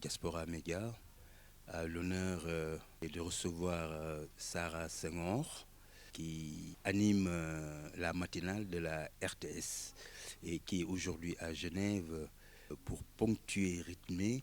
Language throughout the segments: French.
Diaspora Média a l'honneur de recevoir Sarah Senghor qui anime la matinale de la RTS et qui est aujourd'hui à Genève pour ponctuer et rythmer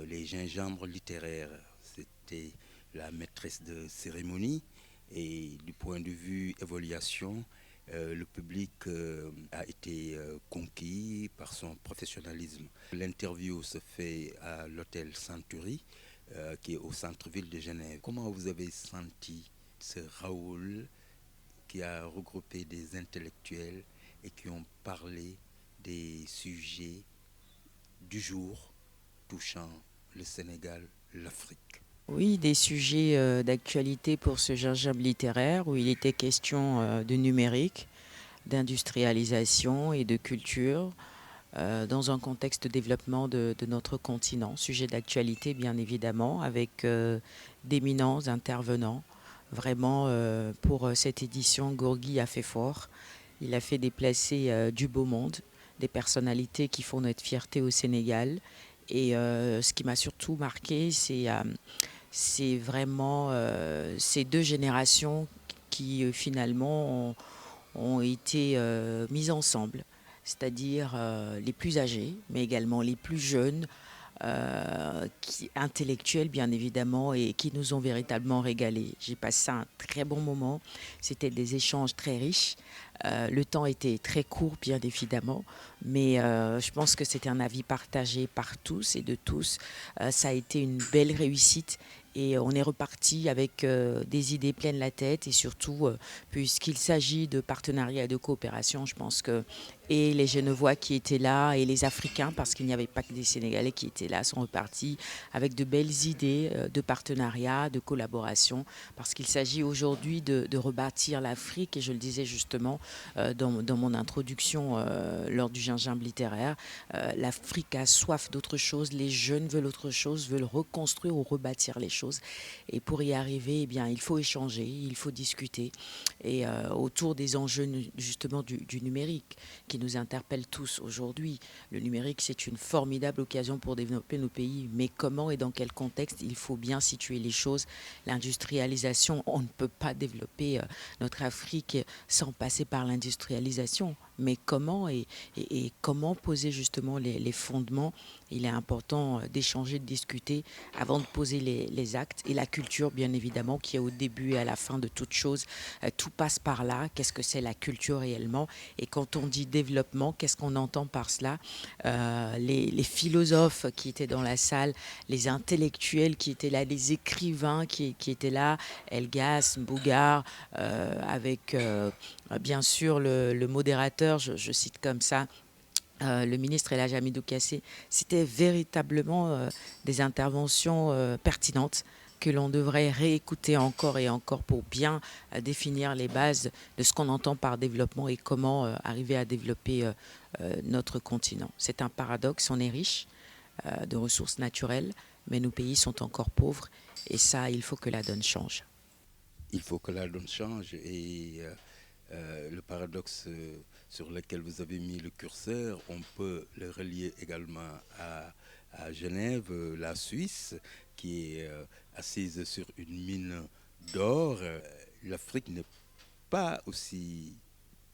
les gingembres littéraires. C'était la maîtresse de cérémonie et du point de vue évaluation, le public a été conquis par son professionnalisme. L'interview se fait à l'hôtel Century, qui est au centre-ville de Genève. Comment vous avez senti ce Raoul qui a regroupé des intellectuels et qui ont parlé des sujets du jour touchant le Sénégal, l'Afrique? Oui, des sujets d'actualité pour ce gingembre littéraire où il était question de numérique, d'industrialisation et de culture dans un contexte de développement de notre continent. Sujet d'actualité bien évidemment avec d'éminents intervenants. Vraiment pour cette édition, Gorgui a fait fort. Il a fait déplacer du beau monde, des personnalités qui font notre fierté au Sénégal. Et ce qui m'a surtout marqué, c'est vraiment ces deux générations qui finalement ont été mises ensemble, c'est-à-dire les plus âgés, mais également les plus jeunes, intellectuels bien évidemment, et qui nous ont véritablement régalés. J'ai passé un très bon moment, c'était des échanges très riches. Le temps était très court bien évidemment, mais je pense que c'était un avis partagé par tous et de tous. Ça a été une belle réussite. Et on est reparti avec des idées pleines la tête et surtout, puisqu'il s'agit de partenariat et de coopération, je pense que et les Genevois qui étaient là et les Africains, parce qu'il n'y avait pas que des Sénégalais qui étaient là, sont repartis avec de belles idées de partenariat, de collaboration, parce qu'il s'agit aujourd'hui de rebâtir l'Afrique. Et je le disais justement dans mon introduction lors du gingembre littéraire, l'Afrique a soif d'autre chose, les jeunes veulent autre chose, veulent reconstruire ou rebâtir les choses. Et pour y arriver, eh bien, il faut échanger, il faut discuter et autour des enjeux justement du numérique qui nous interpellent tous aujourd'hui. Le numérique, c'est une formidable occasion pour développer nos pays, mais comment et dans quel contexte? Il faut bien situer les choses. L'industrialisation, on ne peut pas développer notre Afrique sans passer par l'industrialisation. Mais comment et comment poser justement les fondements? Il est important d'échanger, de discuter avant de poser les actes. Et la culture, bien évidemment, qui est au début et à la fin de toute chose. Tout passe par là. Qu'est-ce que c'est la culture réellement? Et quand on dit développement, qu'est-ce qu'on entend par cela? Les philosophes qui étaient dans la salle, les intellectuels qui étaient là, les écrivains qui étaient là, Elgas, Mbougar, avec bien sûr le modérateur, je cite comme ça, le ministre El Hadji Hamidou Kassé. C'était véritablement des interventions pertinentes que l'on devrait réécouter encore et encore pour bien définir les bases de ce qu'on entend par développement et comment arriver à développer notre continent. C'est un paradoxe, on est riche de ressources naturelles, mais nos pays sont encore pauvres et ça, il faut que la donne change. Il faut que la donne change et le paradoxe sur lequel vous avez mis le curseur, on peut le relier également à Genève, la Suisse, qui est assise sur une mine d'or. L'Afrique n'est pas aussi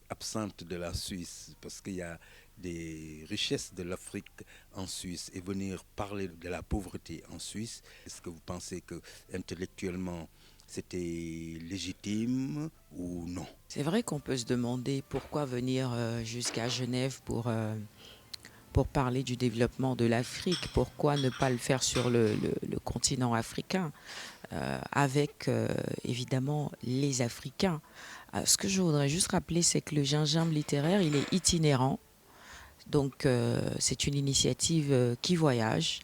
absente de la Suisse parce qu'il y a des richesses de l'Afrique en Suisse et venir parler de la pauvreté en Suisse, est-ce que vous pensez que intellectuellement c'était légitime ou non? C'est vrai qu'on peut se demander pourquoi venir jusqu'à Genève pour parler du développement de l'Afrique. Pourquoi ne pas le faire sur le continent africain avec évidemment les Africains. Ce que je voudrais juste rappeler, c'est que le gingembre littéraire, il est itinérant. Donc c'est une initiative qui voyage,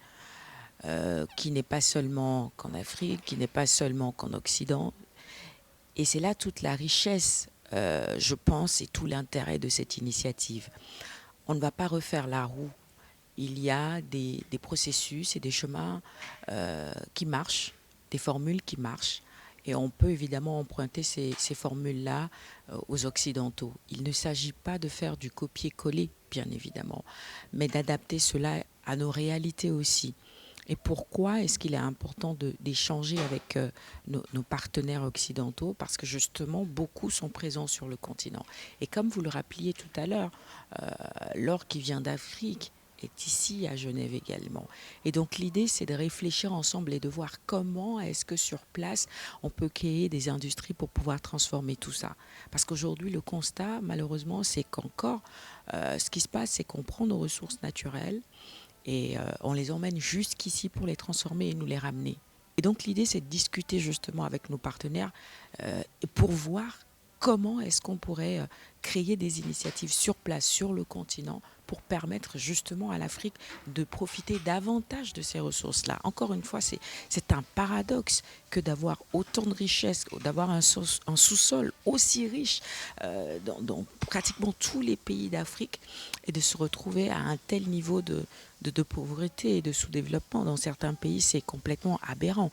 qui n'est pas seulement qu'en Afrique, qui n'est pas seulement qu'en Occident. Et c'est là toute la richesse, je pense, et tout l'intérêt de cette initiative. On ne va pas refaire la roue. Il y a des processus et des chemins qui marchent, des formules qui marchent. Et on peut évidemment emprunter ces formules-là aux Occidentaux. Il ne s'agit pas de faire du copier-coller, bien évidemment, mais d'adapter cela à nos réalités aussi. Et pourquoi est-ce qu'il est important d'échanger avec nos partenaires occidentaux? Parce que justement, beaucoup sont présents sur le continent. Et comme vous le rappeliez tout à l'heure, euh, l'or qui vient d'Afrique est ici à Genève également. Et donc l'idée, c'est de réfléchir ensemble et de voir comment est-ce que sur place, on peut créer des industries pour pouvoir transformer tout ça. Parce qu'aujourd'hui, le constat, malheureusement, c'est qu'encore, ce qui se passe, c'est qu'on prend nos ressources naturelles, et on les emmène jusqu'ici pour les transformer et nous les ramener. Et donc l'idée, c'est de discuter justement avec nos partenaires pour voir comment est-ce qu'on pourrait créer des initiatives sur place, sur le continent, pour permettre justement à l'Afrique de profiter davantage de ces ressources-là. Encore une fois, c'est un paradoxe que d'avoir autant de richesses, d'avoir un sous-sol aussi riche dans pratiquement tous les pays d'Afrique, et de se retrouver à un tel niveau de pauvreté et de sous-développement. Dans certains pays, c'est complètement aberrant.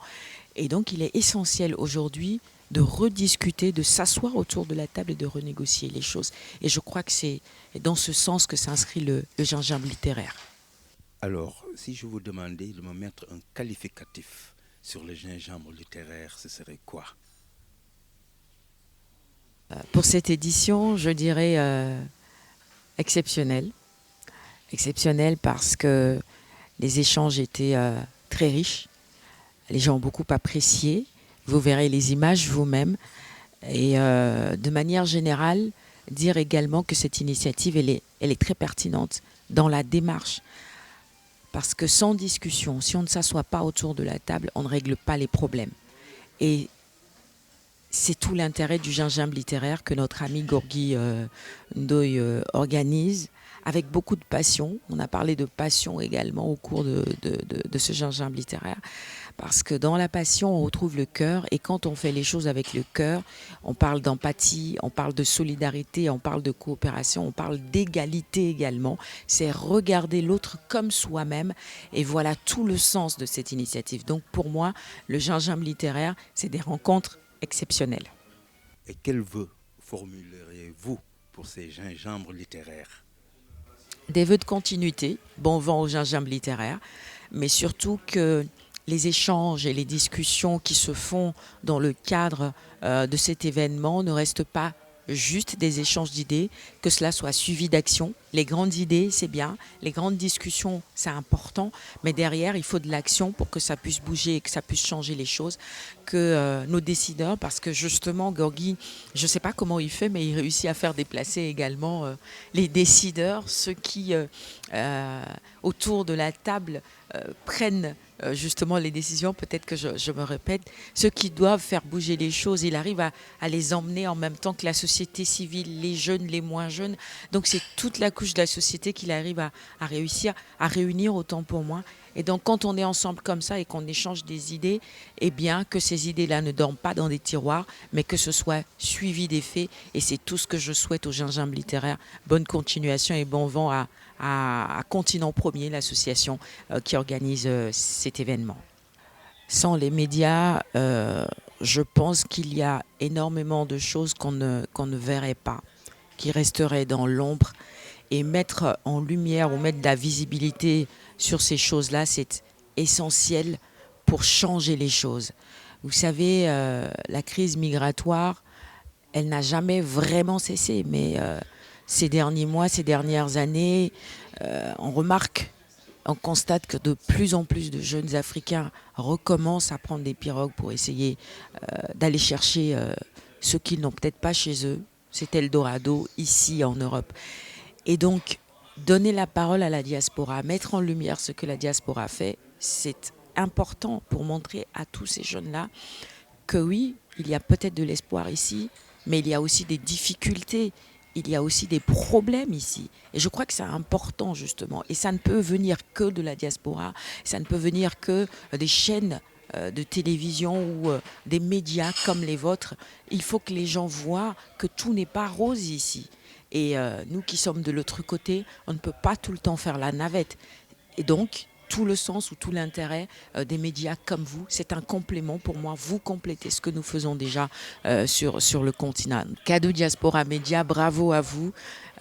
Et donc, il est essentiel aujourd'hui de rediscuter, de s'asseoir autour de la table et de renégocier les choses. Et je crois que c'est dans ce sens que s'inscrit le gingembre littéraire. Alors, si je vous demandais de me mettre un qualificatif sur le gingembre littéraire, ce serait quoi? Pour cette édition, je dirais exceptionnel. Exceptionnel parce que les échanges étaient très riches. Les gens ont beaucoup apprécié. Vous verrez les images vous-même. Et de manière générale, dire également que cette initiative, elle est très pertinente dans la démarche. Parce que sans discussion, si on ne s'assoit pas autour de la table, on ne règle pas les problèmes. Et c'est tout l'intérêt du gingembre littéraire que notre ami Gorgui Ndoye organise avec beaucoup de passion. On a parlé de passion également au cours de ce gingembre littéraire. Parce que dans la passion, on retrouve le cœur. Et quand on fait les choses avec le cœur, on parle d'empathie, on parle de solidarité, on parle de coopération, on parle d'égalité également. C'est regarder l'autre comme soi-même. Et voilà tout le sens de cette initiative. Donc pour moi, le gingembre littéraire, c'est des rencontres exceptionnelles. Et quel vœu formuleriez-vous pour ces gingembres littéraires? Des vœux de continuité, bon vent au gingembre littéraire, mais surtout que les échanges et les discussions qui se font dans le cadre de cet événement ne restent pas juste des échanges d'idées, que cela soit suivi d'actions. Les grandes idées, c'est bien, les grandes discussions, c'est important, mais derrière, il faut de l'action pour que ça puisse bouger et que ça puisse changer les choses, que nos décideurs, parce que justement, Gorgui, je ne sais pas comment il fait, mais il réussit à faire déplacer également les décideurs, ceux qui, autour de la table, prennent justement les décisions, peut-être que je me répète, ceux qui doivent faire bouger les choses, il arrive à les emmener en même temps que la société civile, les jeunes, les moins jeunes. Donc c'est toute la couche de la société qu'il arrive à réussir à réunir, autant pour moi. Et donc quand on est ensemble comme ça et qu'on échange des idées, eh bien que ces idées-là ne dorment pas dans des tiroirs, mais que ce soit suivi des faits. Et c'est tout ce que je souhaite au gingembre littéraire. Bonne continuation et bon vent à Continent Premier, l'association qui organise cet événement. Sans les médias, je pense qu'il y a énormément de choses qu'on ne verrait pas, qui resteraient dans l'ombre. Et mettre en lumière ou mettre de la visibilité sur ces choses-là, c'est essentiel pour changer les choses. Vous savez, la crise migratoire, elle n'a jamais vraiment cessé, mais ces derniers mois, ces dernières années, on constate que de plus en plus de jeunes Africains recommencent à prendre des pirogues pour essayer d'aller chercher ce qu'ils n'ont peut-être pas chez eux. C'est Eldorado, ici en Europe. Et donc, donner la parole à la diaspora, mettre en lumière ce que la diaspora fait, c'est important pour montrer à tous ces jeunes-là que oui, il y a peut-être de l'espoir ici, mais il y a aussi des difficultés, il y a aussi des problèmes ici. Et je crois que c'est important, justement. Et ça ne peut venir que de la diaspora, ça ne peut venir que des chaînes de télévision ou des médias comme les vôtres. Il faut que les gens voient que tout n'est pas rose ici. Et nous qui sommes de l'autre côté, on ne peut pas tout le temps faire la navette. Et donc, tout le sens ou tout l'intérêt des médias comme vous, c'est un complément pour moi. Vous complétez ce que nous faisons déjà sur le continent. Cadeau Diaspora Média, bravo à vous.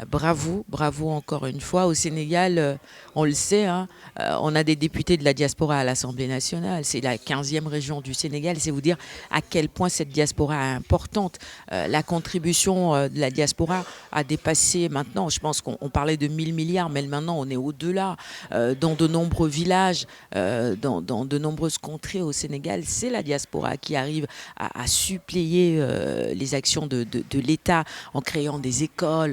Bravo, bravo encore une fois. Au Sénégal, on le sait, hein, on a des députés de la diaspora à l'Assemblée nationale. C'est la 15e région du Sénégal. C'est vous dire à quel point cette diaspora est importante. La contribution de la diaspora a dépassé maintenant, je pense qu'on parlait de 1000 milliards, mais maintenant on est au-delà. Dans de nombreux villages, dans de nombreuses contrées au Sénégal, c'est la diaspora qui arrive à suppléer les actions de l'État en créant des écoles,